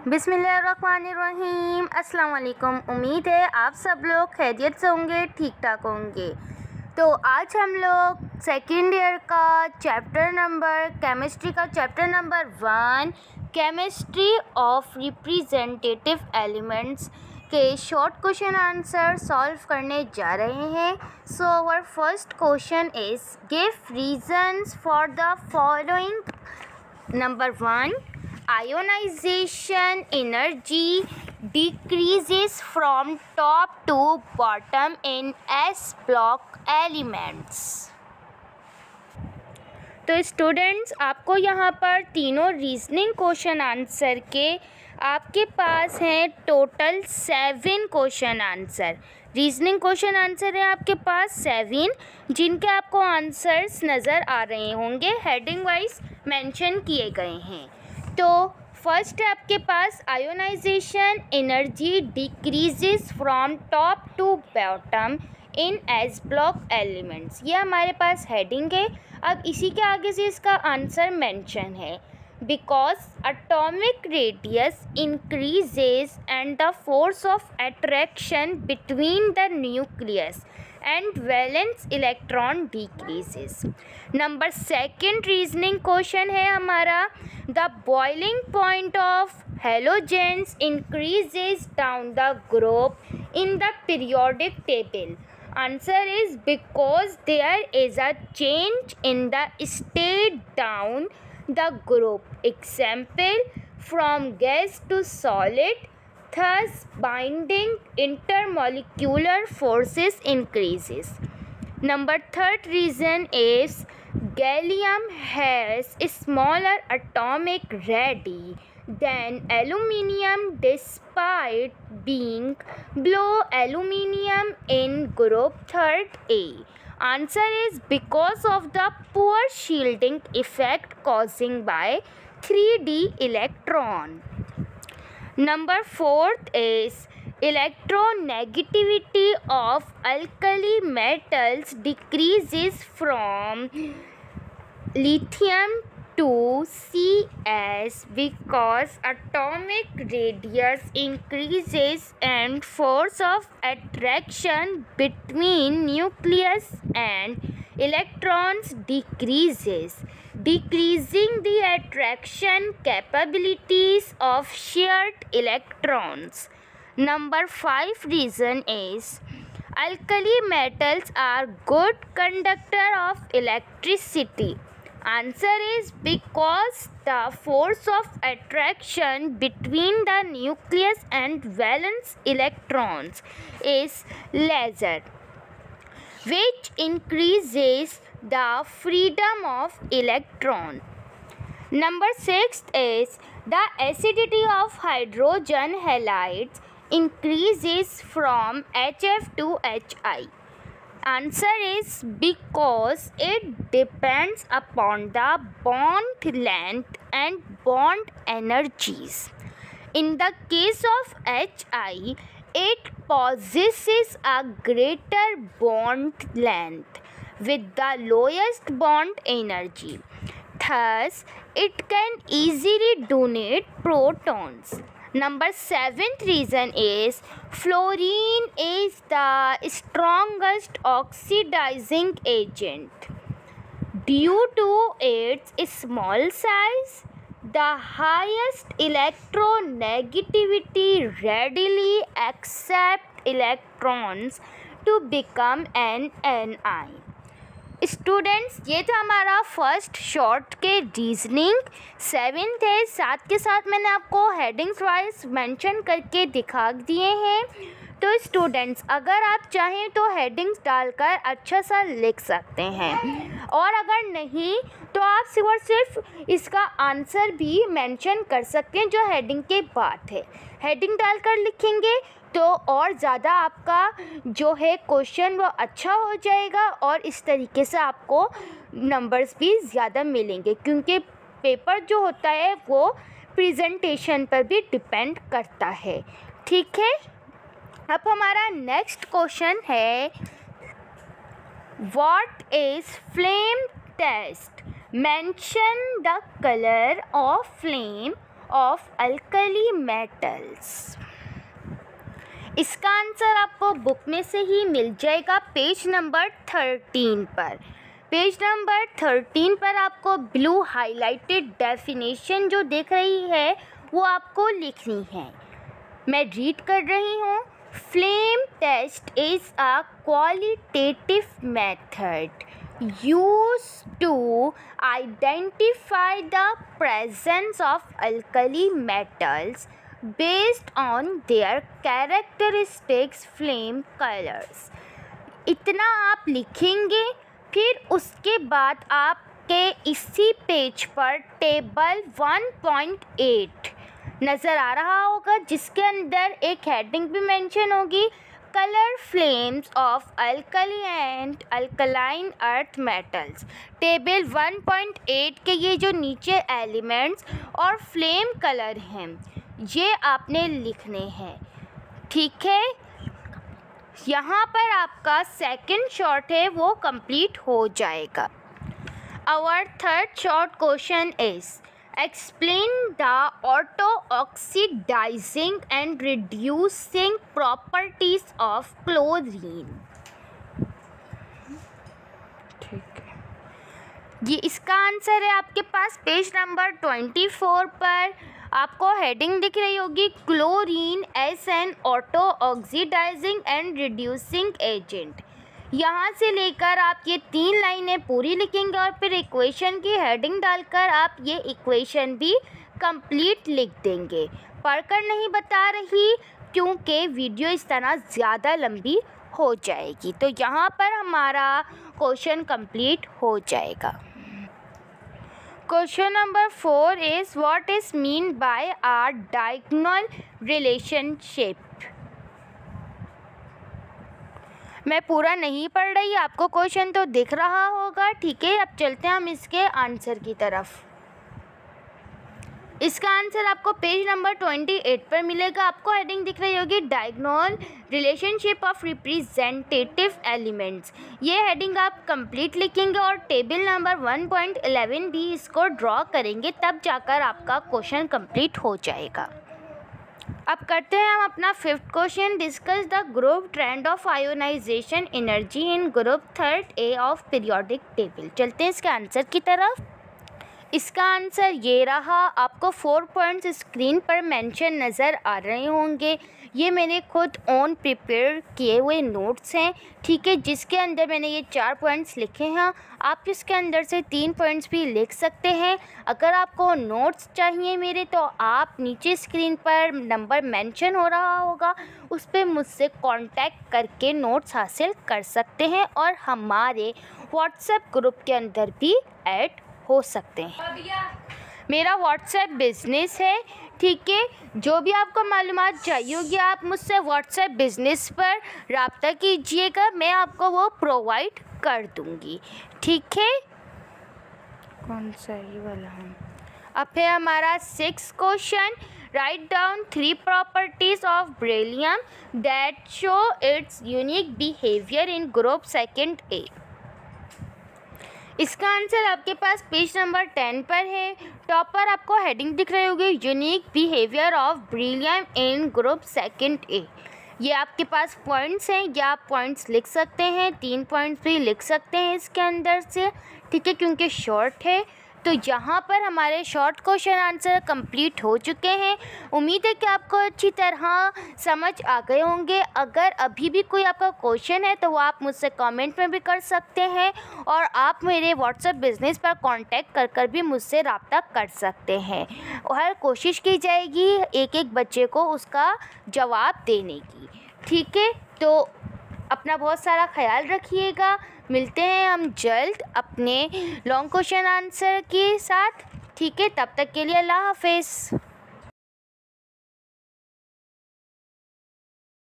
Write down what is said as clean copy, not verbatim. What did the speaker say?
बिस्मिल्लाहिर्रहमानिर्रहीम। अस्सलाम वालेकुम। उम्मीद है आप सब लोग खैरियत से होंगे, ठीक ठाक होंगे। तो आज हम लोग सेकेंड ईयर का केमिस्ट्री का chapter number 1 chemistry of representative elements के शॉर्ट क्वेश्चन आंसर सॉल्व करने जा रहे हैं। So our first question is give reasons for the following. Number 1, ionization energy decreases from top to bottom in s block elements। तो students, आपको यहाँ पर तीनों रीजनिंग क्वेश्चन आंसर के आपके पास हैं total 7 question answer. Reasoning question answer है आपके पास 7, जिनके आपको आंसर्स नज़र आ रहे होंगे, हेडिंग वाइज मेंशन किए गए हैं। तो फर्स्ट है आपके पास ionization energy decreases from top to bottom in s block elements, ये हमारे पास हेडिंग है। अब इसी के आगे से इसका आंसर मेंशन है, because atomic radius increases and the force of attraction between the nucleus and valence electron decreases। Number 2 reasoning question है हमारा, the boiling point of halogens increases down the group in the periodic table. Answer is because there is a change in the state down the group. Example, from gas to solid, thus binding intermolecular forces increases। Number 3 reason is gallium has a smaller atomic radii than aluminium despite being below aluminium in group 3A। Answer is because of the poor shielding effect causing by 3D electron। Number 4 is electronegativity of alkali metals decreases from lithium to Cs because atomic radius increases and force of attraction between nucleus and electrons decreases, decreasing the attraction capabilities of shared electrons। Number 5 reason is alkali metals are good conductor of electricity। Answer is because the force of attraction between the nucleus and valence electrons is lesser, which increases the freedom of electron। Number 6 is the acidity of hydrogen halides increases from HF to HI। Answer is because it depends upon the bond length and bond energies। In the case of HI, it possesses a greater bond length with the lowest bond energy, thus it can easily donate protons। Number 7 reason is fluorine is the strongest oxidizing agent due to its small size, the highest electronegativity, readily accept electrons to become an anion। Students, ये था हमारा first short के reasoning 7 थे। साथ के साथ मैंने आपको हेडिंग्स वाइज मेंशन करके दिखा दिए हैं। तो स्टूडेंट्स, अगर आप चाहें तो हेडिंग्स डालकर अच्छा सा लिख सकते हैं, और अगर नहीं तो आप सिर्फ और सिर्फ इसका आंसर भी मेंशन कर सकते हैं जो हेडिंग के बाद है। हेडिंग डालकर लिखेंगे तो और ज़्यादा आपका जो है क्वेश्चन वो अच्छा हो जाएगा, और इस तरीके से आपको नंबर्स भी ज़्यादा मिलेंगे, क्योंकि पेपर जो होता है वो प्रेजेंटेशन पर भी डिपेंड करता है। ठीक है, अब हमारा नेक्स्ट क्वेश्चन है, what is flame test? Mention the colour of flame of alkali metals. इसका आंसर आपको बुक में से ही मिल जाएगा पेज नंबर 13 पर। पेज नंबर 13 पर आपको ब्लू हाईलाइटेड डेफिनेशन जो दिख रही है वो आपको लिखनी है। मैं रीड कर रही हूँ। Flame test is a qualitative method used to identify the presence of alkali metals based on their characteristics flame colors। इतना आप लिखेंगे, फिर उसके बाद आपके इसी पेज पर टेबल 1.8 नज़र आ रहा होगा, जिसके अंदर एक हेडिंग भी मेंशन होगी, colour flames of alkali and alkaline earth metals. Table 1.8 के ये जो नीचे एलिमेंट्स और फ्लेम कलर हैं ये आपने लिखने हैं, ठीक है। यहाँ पर आपका सेकंड शॉर्ट है वो कंप्लीट हो जाएगा। Our third short question is explain the auto-oxidizing and reducing properties of chlorine। ठीक है, ये इसका आंसर है आपके पास पेज नंबर 24 पर। आपको हेडिंग दिख रही होगी chlorine as an auto oxidizing and reducing agent. यहाँ से लेकर आप ये 3 लाइनें पूरी लिखेंगे और फिर इक्वेशन की हेडिंग डालकर आप ये इक्वेशन भी कंप्लीट लिख देंगे। पढ़कर नहीं बता रही क्योंकि वीडियो इस तरह ज़्यादा लंबी हो जाएगी। तो यहाँ पर हमारा क्वेश्चन कंप्लीट हो जाएगा। Question number 4 is what is mean by a diagonal relationship. मैं पूरा नहीं पढ़ रही, आपको क्वेश्चन तो दिख रहा होगा, ठीक है। अब चलते हैं हम इसके आंसर की तरफ। इसका आंसर आपको पेज नंबर 28 पर मिलेगा। आपको हेडिंग दिख रही होगी diagonal relationship of representative elements. ये हेडिंग आप कंप्लीट लिखेंगे और टेबल नंबर 1.11 भी इसको ड्रॉ करेंगे, तब जाकर आपका क्वेश्चन कंप्लीट हो जाएगा। अब करते हैं हम अपना 5th question. Discuss the group trend of ionization energy in group 3rd A of periodic table. चलते हैं इसके आंसर की तरफ। इसका आंसर ये रहा। आपको 4 पॉइंट्स स्क्रीन पर मेंशन नज़र आ रहे होंगे। ये मैंने खुद ऑन प्रिपेयर किए हुए नोट्स हैं, ठीक है, जिसके अंदर मैंने ये 4 पॉइंट्स लिखे हैं। आप इसके अंदर से 3 पॉइंट्स भी लिख सकते हैं। अगर आपको नोट्स चाहिए मेरे, तो आप नीचे स्क्रीन पर नंबर मेंशन हो रहा होगा, उस पर मुझसे कांटेक्ट करके नोट्स हासिल कर सकते हैं और हमारे व्हाट्सएप ग्रुप के अंदर भी ऐड हो सकते हैं। मेरा व्हाट्सएप बिज़नेस है, ठीक है। जो भी आपको मालूमात चाहिए होगी आप मुझसे व्हाट्सएप बिज़नेस पर रब्ता कीजिएगा, मैं आपको वो प्रोवाइड कर दूँगी, ठीक है। कौन सा ये वाला है। अब है हमारा 6th question. Write down 3 properties of beryllium that show it's unique behaviour in group 2nd A। इसका आंसर आपके पास पेज नंबर 10 पर है। टॉप पर आपको हेडिंग दिख रही होगी unique behaviour of beryllium in group 2nd A। ये आपके पास पॉइंट्स हैं, या आप पॉइंट्स लिख सकते हैं, 3 पॉइंट्स भी लिख सकते हैं इसके अंदर से, ठीक है, क्योंकि शॉर्ट है। तो यहाँ पर हमारे शॉर्ट क्वेश्चन आंसर कंप्लीट हो चुके हैं। उम्मीद है कि आपको अच्छी तरह समझ आ गए होंगे। अगर अभी भी कोई आपका क्वेश्चन है तो वो आप मुझसे कमेंट में भी कर सकते हैं और आप मेरे व्हाट्सएप बिज़नेस पर कांटेक्ट कर भी मुझसे रब्ता कर सकते हैं। और कोशिश की जाएगी एक बच्चे को उसका जवाब देने की, ठीक है। तो अपना बहुत सारा ख्याल रखिएगा। मिलते हैं हम जल्द अपने लॉन्ग क्वेश्चन आंसर के साथ, ठीक है। तब तक के लिए अल्लाह हाफिज़।